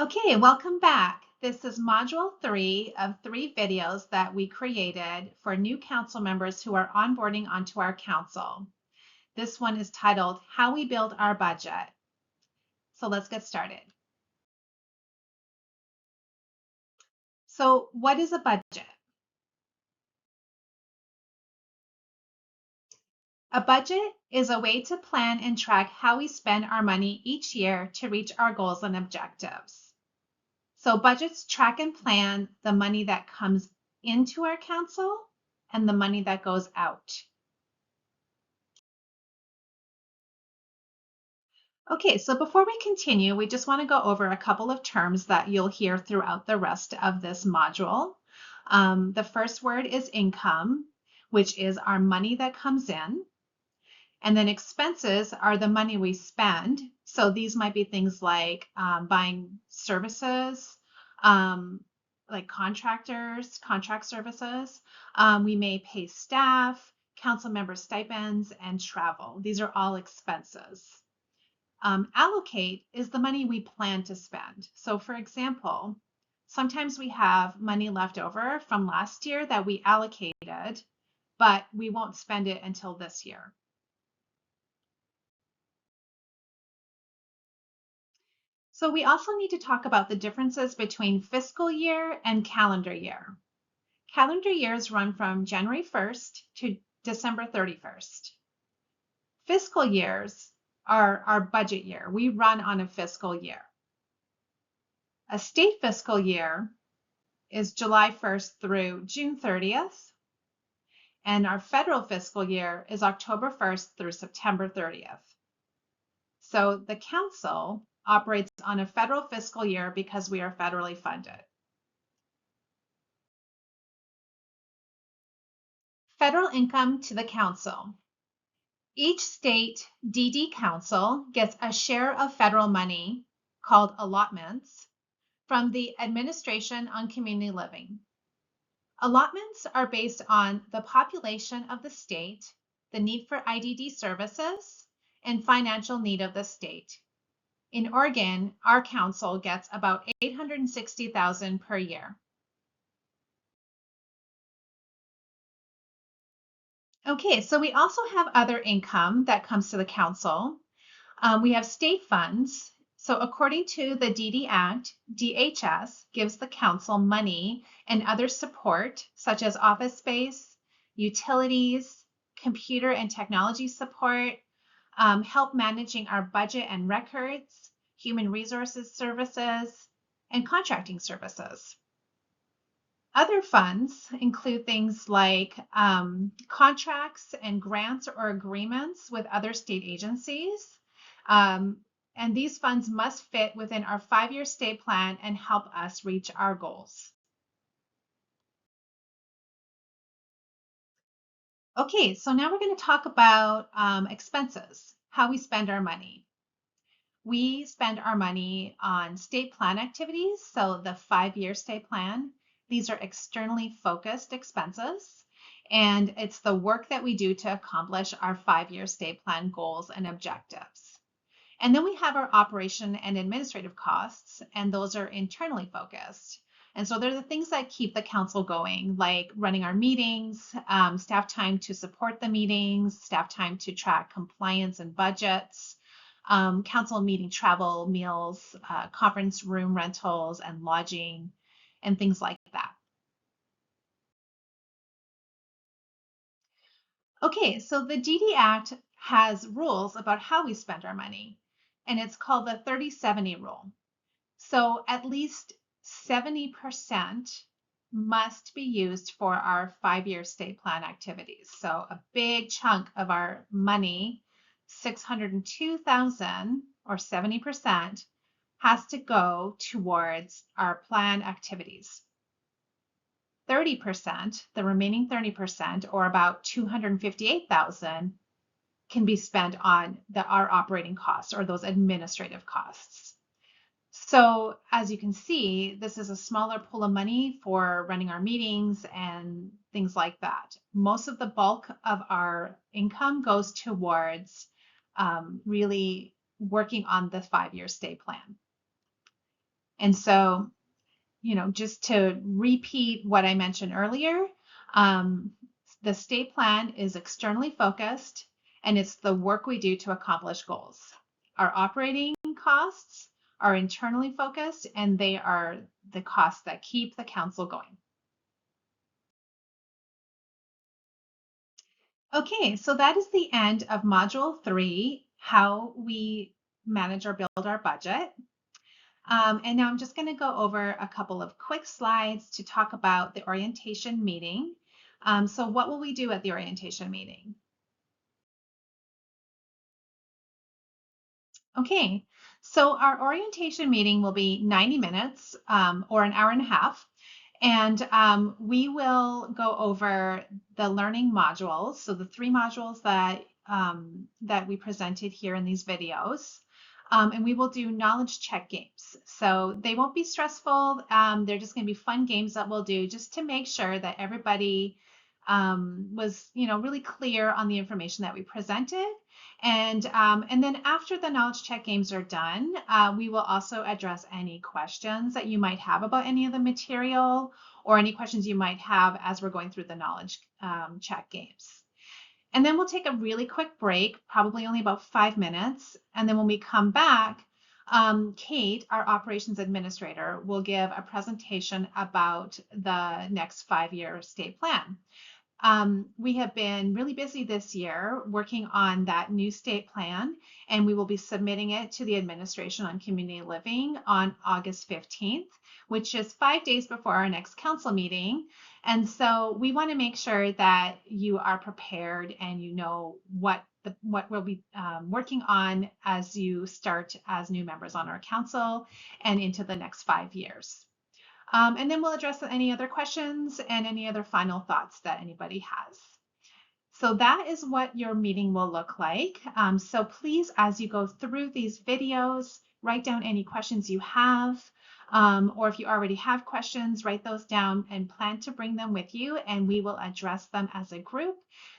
Okay, welcome back. This is module 3 of 3 videos that we created for new council members who are onboarding onto our council. This one is titled How We Build Our Budget. So let's get started. So what is a budget? A budget is a way to plan and track how we spend our money each year to reach our goals and objectives. So budgets track and plan the money that comes into our council and the money that goes out. Okay, so before we continue, we just want to go over a couple of terms that you'll hear throughout the rest of this module. The first word is income, which is our money that comes in. And then expenses are the money we spend. So these might be things like buying services, like contract services. We may pay staff, council member stipends, and travel. These are all expenses. Allocate is the money we plan to spend. So for example, sometimes we have money left over from last year that we allocated, but we won't spend it until this year. So we also need to talk about the differences between fiscal year and calendar year. Calendar years run from January 1st to December 31st. Fiscal years are our budget year. We run on a fiscal year. A state fiscal year is July 1st through June 30th, and our federal fiscal year is October 1st through September 30th. So the council operates on a federal fiscal year because we are federally funded. Federal income to the council. Each state DD council gets a share of federal money called allotments from the Administration on Community Living. Allotments are based on the population of the state, the need for IDD services, and financial need of the state. In Oregon, our council gets about $860,000 per year. Okay, so we also have other income that comes to the council. We have state funds. So according to the DD Act, DHS gives the council money and other support, such as office space, utilities, computer and technology support, help managing our budget and records, human resources services, and contracting services. Other funds include things like contracts and grants or agreements with other state agencies. And these funds must fit within our 5-year state plan and help us reach our goals. Okay, so now we're going to talk about expenses, how we spend our money. We spend our money on state plan activities, so the 5-year state plan. These are externally focused expenses, and it's the work that we do to accomplish our 5-year state plan goals and objectives. And then we have our operation and administrative costs, and those are internally focused. And so they're the things that keep the council going, like running our meetings, staff time to support the meetings, staff time to track compliance and budgets, council meeting travel, meals, conference room rentals, and lodging, and things like that. Okay, so the DD Act has rules about how we spend our money, and it's called the 30-70 rule. So at least 70% must be used for our 5-year state plan activities. So a big chunk of our money, $602,000 or 70%, has to go towards our plan activities. 30%, the remaining 30%, or about $258,000, can be spent on our operating costs or those administrative costs. So as you can see, this is a smaller pool of money for running our meetings and things like that. Most of the bulk of our income goes towards really working on the 5-year state plan. And so, just to repeat what I mentioned earlier, the state plan is externally focused, and it's the work we do to accomplish goals. Our operating costs are internally focused, and they are the costs that keep the council going. Okay, so that is the end of Module 3, how we manage or build our budget. And now I'm just going to go over a couple of quick slides to talk about the orientation meeting. So what will we do at the orientation meeting? Okay, so our orientation meeting will be 90 minutes or an hour and a half. And we will go over the learning modules. So the 3 modules that we presented here in these videos. And we will do knowledge check games. So they won't be stressful. They're just going to be fun games that we'll do just to make sure that everybody was, really clear on the information that we presented. And then after the knowledge check games are done, we will also address any questions that you might have about any of the material or any questions you might have as we're going through the knowledge check games. And then we'll take a really quick break, probably only about 5 minutes. And then when we come back, Kate, our operations administrator, will give a presentation about the next 5-year state plan. We have been really busy this year working on that new state plan, and we will be submitting it to the Administration on Community Living on August 15th, which is 5 days before our next council meeting. And so we want to make sure that you are prepared and you know what we'll be working on as you start as new members on our council and into the next 5 years. And then we'll address any other questions and any other final thoughts that anybody has. So that is what your meeting will look like. So please, as you go through these videos, write down any questions you have, or if you already have questions, write those down and plan to bring them with you, and we will address them as a group.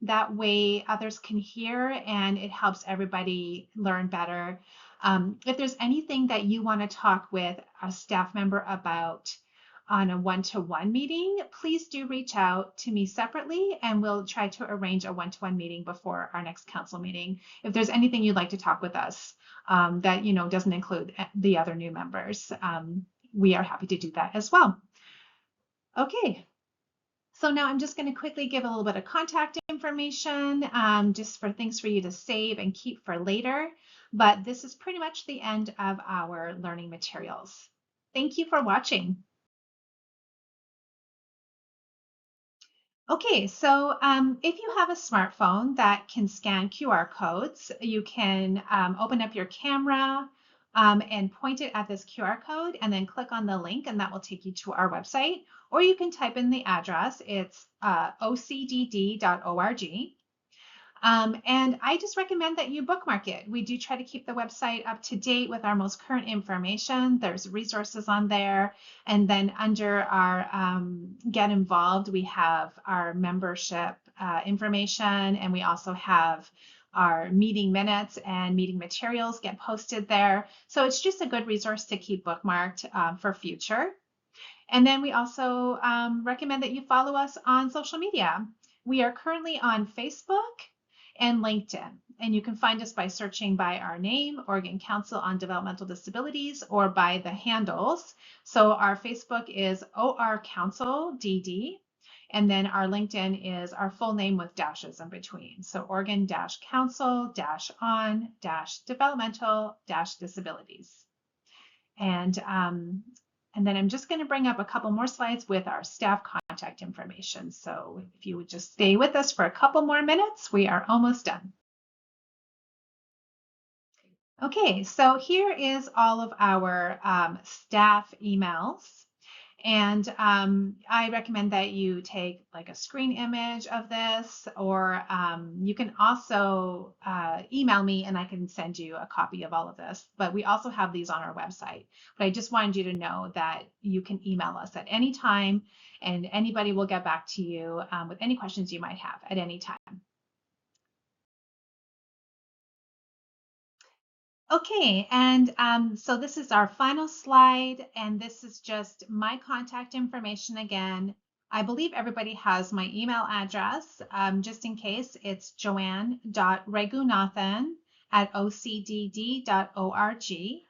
That way others can hear and it helps everybody learn better. If there's anything that you want to talk with a staff member about on a one-to-one meeting, please do reach out to me separately and we'll try to arrange a one-to-one meeting before our next council meeting. If there's anything you'd like to talk with us that doesn't include the other new members, we are happy to do that as well. Okay. So now I'm just going to quickly give a little bit of contact information just for things for you to save and keep for later. But this is pretty much the end of our learning materials. Thank you for watching. Okay, so if you have a smartphone that can scan QR codes, you can open up your camera and point it at this QR code and then click on the link and that will take you to our website. Or you can type in the address, it's ocdd.org. And I just recommend that you bookmark it. We do try to keep the website up to date with our most current information. There's resources on there. And then under our Get Involved, we have our membership information, and we also have our meeting minutes and meeting materials get posted there. So it's just a good resource to keep bookmarked for future. And then we also recommend that you follow us on social media. We are currently on Facebook and LinkedIn. And you can find us by searching by our name, Oregon Council on Developmental Disabilities, or by the handles. So our Facebook is OR Council DD, and then our LinkedIn is our full name with dashes in between. So Oregon-Council-on-Developmental-Disabilities. And then I'm just going to bring up a couple more slides with our staff contact information. So if you would just stay with us for a couple more minutes, we are almost done. Okay, so here is all of our staff emails. And I recommend that you take like a screen image of this, or you can also email me and I can send you a copy of all of this. But we also have these on our website. But I just wanted you to know that you can email us at any time and anybody will get back to you with any questions you might have at any time. Okay, and so this is our final slide, and this is just my contact information again. I believe everybody has my email address. Just in case, it's joanne.ragunathan@ocdd.org.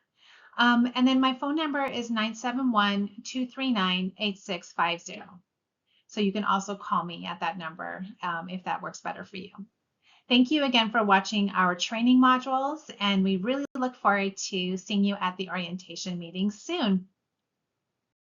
And then my phone number is 971-239-8650. So you can also call me at that number if that works better for you. Thank you again for watching our training modules, and we really look forward to seeing you at the orientation meeting soon.